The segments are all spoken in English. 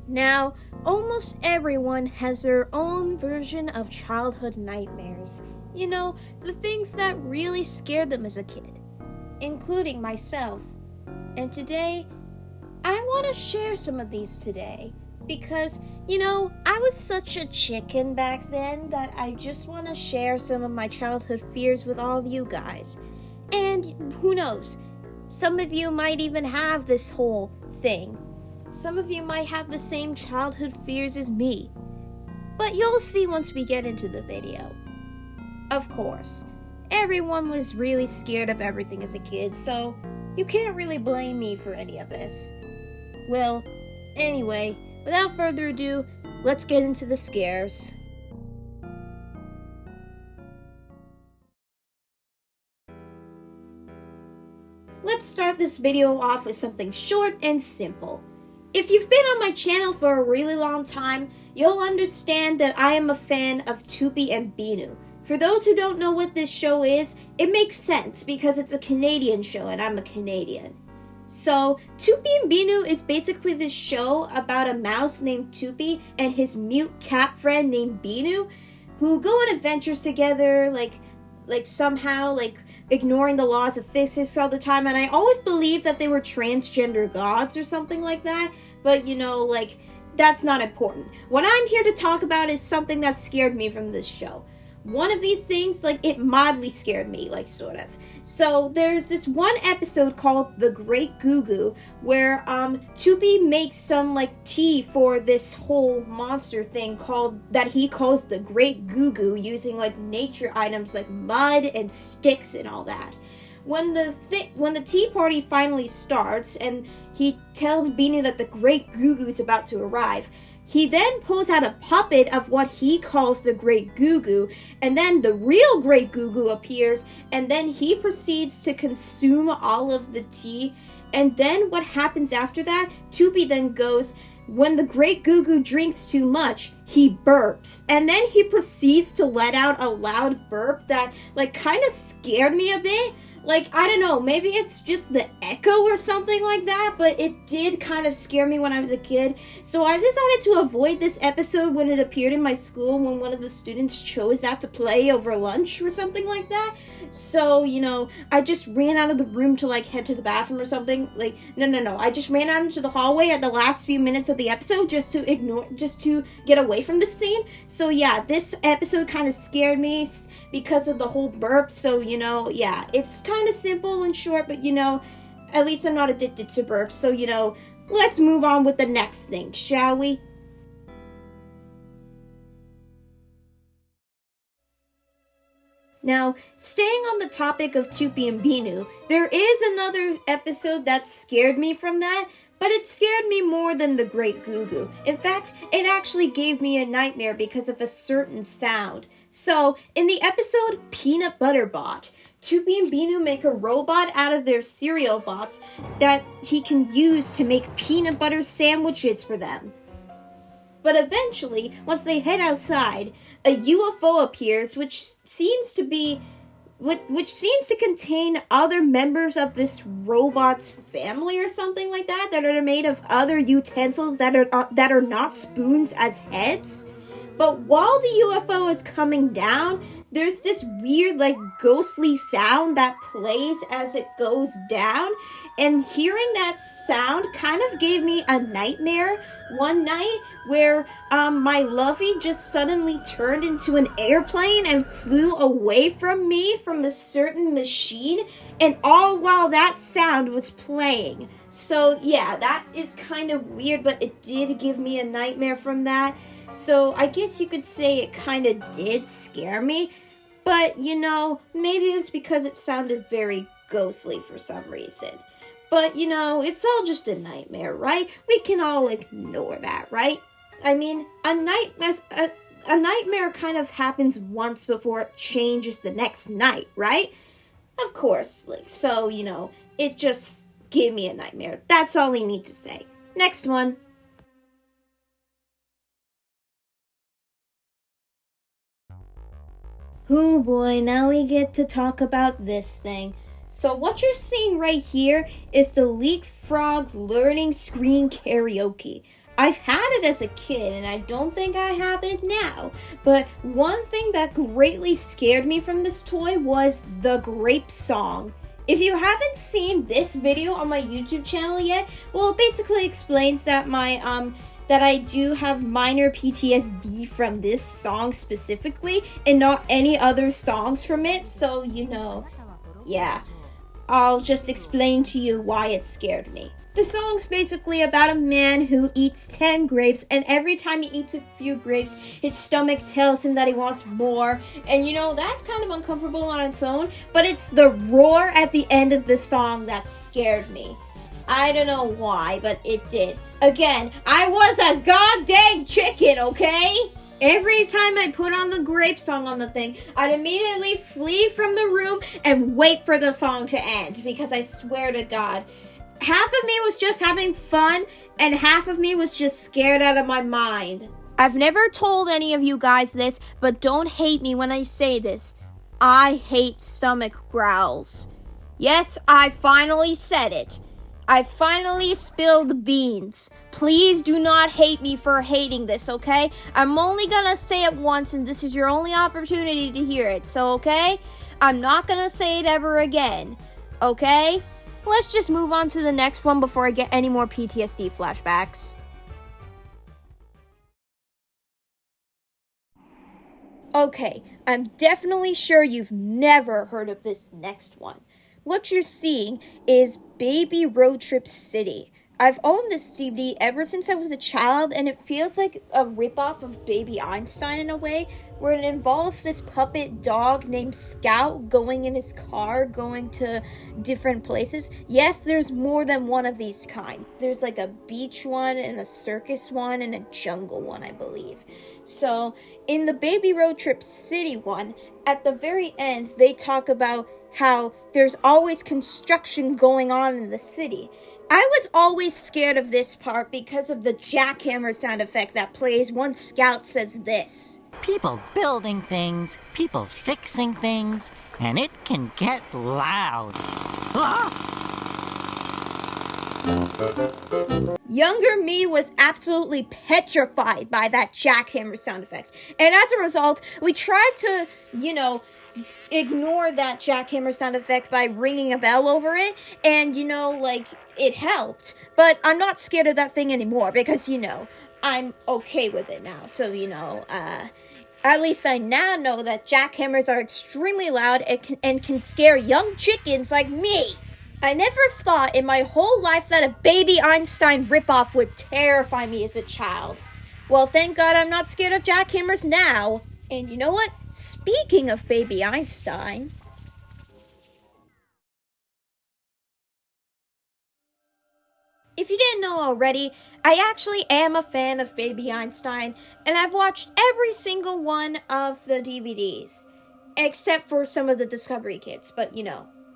Now, almost everyone has their own version of childhood nightmares. You know, the things that really scared them as a kid, including myself. And today, I want to share some of these today because, I was such a chicken back then that I just want to share some of my childhood fears with all of you guys. And who knows, some of you might even have this whole thing. Some of you might have the same childhood fears as me. But you'll see once we get into the video. Of course, everyone was really scared of everything as a kid, so you can't really blame me for any of this. Well, anyway, without further ado, let's get into the scares. Let's start this video off with something short and simple. If you've been on my channel for a really long time, you'll understand that I am a fan of Tupi and Binu. For those who don't know what this show is, it makes sense because it's a Canadian show and I'm a Canadian. So, Tupi and Binu is basically this show about a mouse named Tupi and his mute cat friend named Binu who go on adventures together, somehow ignoring the laws of physics all the time, and I always believed that they were transgender gods or something like that, but that's not important. What I'm here to talk about is something that scared me from this show. One of these things, it mildly scared me, sort of. So, there's this one episode called The Great Goo Goo, where, Tupi makes some, tea for this whole monster thing that he calls the Great Goo Goo, using, nature items like mud and sticks and all that. When the tea party finally starts, and he tells Binu that the Great Goo Goo is about to arrive, he then pulls out a puppet of what he calls the Great Goo Goo, and then the real Great Goo Goo appears, and then he proceeds to consume all of the tea, and then what happens after that, Tupi then goes, when the Great Goo Goo drinks too much, he burps, and then he proceeds to let out a loud burp that, kind of scared me a bit. I don't know, maybe it's just the echo or something like that, but it did kind of scare me when I was a kid. So I decided to avoid this episode when it appeared in my school when one of the students chose that to play over lunch or something like that. So, I just ran out of the room to head to the bathroom or something. No. I just ran out into the hallway at the last few minutes of the episode just to get away from the scene. So yeah, this episode kind of scared me because of the whole burp. So, it's kind of simple and short, but, at least I'm not addicted to burps. So, let's move on with the next thing, shall we? Now, staying on the topic of Tupi and Binu, there is another episode that scared me from that, but it scared me more than the Great Goo Goo. In fact, it actually gave me a nightmare because of a certain sound. So, in the episode Peanut Butter Bot, Tupi and Binu make a robot out of their cereal bots that he can use to make peanut butter sandwiches for them. But eventually, once they head outside, a UFO appears which seems to contain other members of this robot's family or something like that are made of other utensils that are not spoons as heads. But while the UFO is coming down, there's this weird, ghostly sound that plays as it goes down, and hearing that sound kind of gave me a nightmare one night where my lovey just suddenly turned into an airplane and flew away from me from a certain machine, and all while that sound was playing. So yeah, that is kind of weird, but it did give me a nightmare from that. So I guess you could say it kind of did scare me, but maybe it's because it sounded very ghostly for some reason. But it's all just a nightmare, right? We can all ignore that, right? I mean, a nightmare kind of happens once before it changes the next night, right? Of course, so, it just gave me a nightmare. That's all I need to say. Next one. Oh boy, now we get to talk about this thing. So what you're seeing right here is the Leapfrog Learning Screen Karaoke. I've had it as a kid, and I don't think I have it now. But one thing that greatly scared me from this toy was the Grape Song. If you haven't seen this video on my YouTube channel yet, well, it basically explains that that I do have minor PTSD from this song specifically, and not any other songs from it. So, yeah. I'll just explain to you why it scared me. The song's basically about a man who eats 10 grapes, and every time he eats a few grapes, his stomach tells him that he wants more. And that's kind of uncomfortable on its own, but it's the roar at the end of the song that scared me. I don't know why, but it did. Again, I was a goddamn chicken, okay? Every time I put on the Grape Song on the thing, I'd immediately flee from the room and wait for the song to end, because I swear to God, half of me was just having fun, and half of me was just scared out of my mind. I've never told any of you guys this, but don't hate me when I say this. I hate stomach growls. Yes, I finally said it. I finally spilled the beans. Please do not hate me for hating this, okay? I'm only gonna say it once, and this is your only opportunity to hear it, so okay? I'm not gonna say it ever again, okay? Let's just move on to the next one before I get any more PTSD flashbacks. Okay, I'm definitely sure you've never heard of this next one. What you're seeing is Baby Road Trip City. I've owned this DVD ever since I was a child, and it feels like a ripoff of Baby Einstein in a way, where it involves this puppet dog named Scout going in his car, going to different places. Yes, there's more than one of these kind. There's like a beach one, and a circus one, and a jungle one, I believe. So, in the Baby Road Trip City one, at the very end, they talk about how there's always construction going on in the city. I was always scared of this part because of the Jackhammer sound effect that plays once Scout says this. People building things, people fixing things, and it can get loud. Ah! Younger me was absolutely petrified by that Jackhammer sound effect. And as a result, we tried to, ignore that Jackhammer sound effect by ringing a bell over it, and it helped. But I'm not scared of that thing anymore because I'm okay with it now. So at least I now know that jackhammers are extremely loud and can scare young chickens like me. I never thought in my whole life that a Baby Einstein ripoff would terrify me as a child. Well, thank God I'm not scared of jackhammers now. And you know what? Speaking of Baby Einstein, if you didn't know already, I actually am a fan of Baby Einstein, and I've watched every single one of the DVDs, except for some of the Discovery Kids, but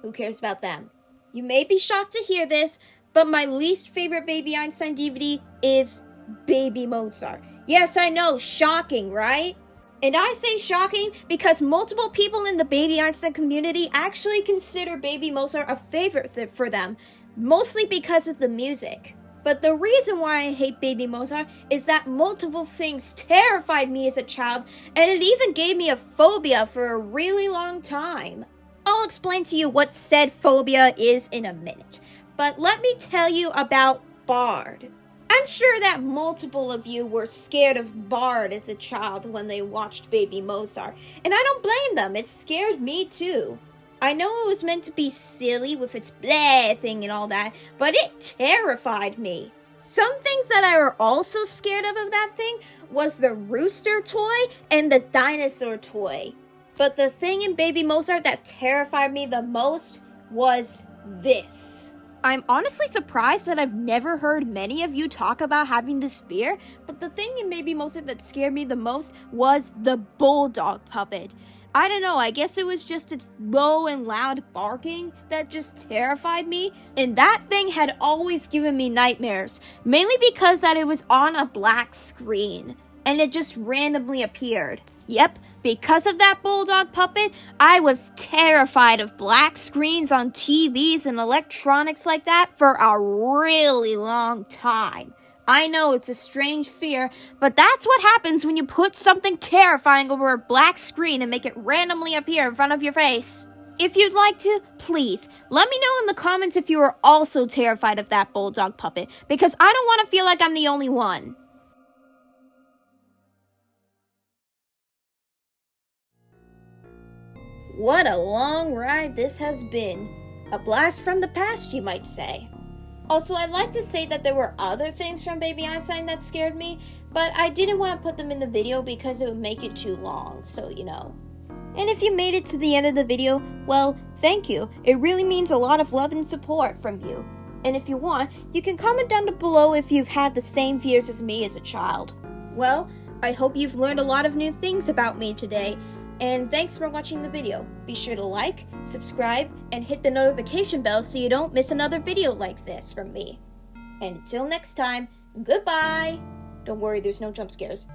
who cares about them? You may be shocked to hear this, but my least favorite Baby Einstein DVD is Baby Mozart. Yes, I know, shocking, right? And I say shocking because multiple people in the Baby Einstein community actually consider Baby Mozart a favorite for them, mostly because of the music. But the reason why I hate Baby Mozart is that multiple things terrified me as a child, and it even gave me a phobia for a really long time. I'll explain to you what said phobia is in a minute, but let me tell you about Bard. I'm sure that multiple of you were scared of Bard as a child when they watched Baby Mozart, and I don't blame them, it scared me too. I know it was meant to be silly with its bleh thing and all that, but it terrified me. Some things that I were also scared of that thing was the rooster toy and the dinosaur toy. But the thing in Baby Mozart that terrified me the most was this. I'm honestly surprised that I've never heard many of you talk about having this fear, but the thing in Baby Mozart that scared me the most was the bulldog puppet. I don't know, I guess it was just its low and loud barking that just terrified me, and that thing had always given me nightmares, mainly because that it was on a black screen, and it just randomly appeared. Yep, because of that bulldog puppet, I was terrified of black screens on TVs and electronics like that for a really long time. I know it's a strange fear, but that's what happens when you put something terrifying over a black screen and make it randomly appear in front of your face. If you'd like to, please, let me know in the comments if you are also terrified of that bulldog puppet, because I don't want to feel like I'm the only one. What a long ride this has been. A blast from the past, you might say. Also, I'd like to say that there were other things from Baby Einstein that scared me, but I didn't want to put them in the video because it would make it too long, so you know. And if you made it to the end of the video, well, thank you. It really means a lot of love and support from you. And if you want, you can comment down below if you've had the same fears as me as a child. Well, I hope you've learned a lot of new things about me today, and thanks for watching the video. Be sure to like, subscribe, and hit the notification bell so you don't miss another video like this from me. And until next time, goodbye! Don't worry, there's no jump scares.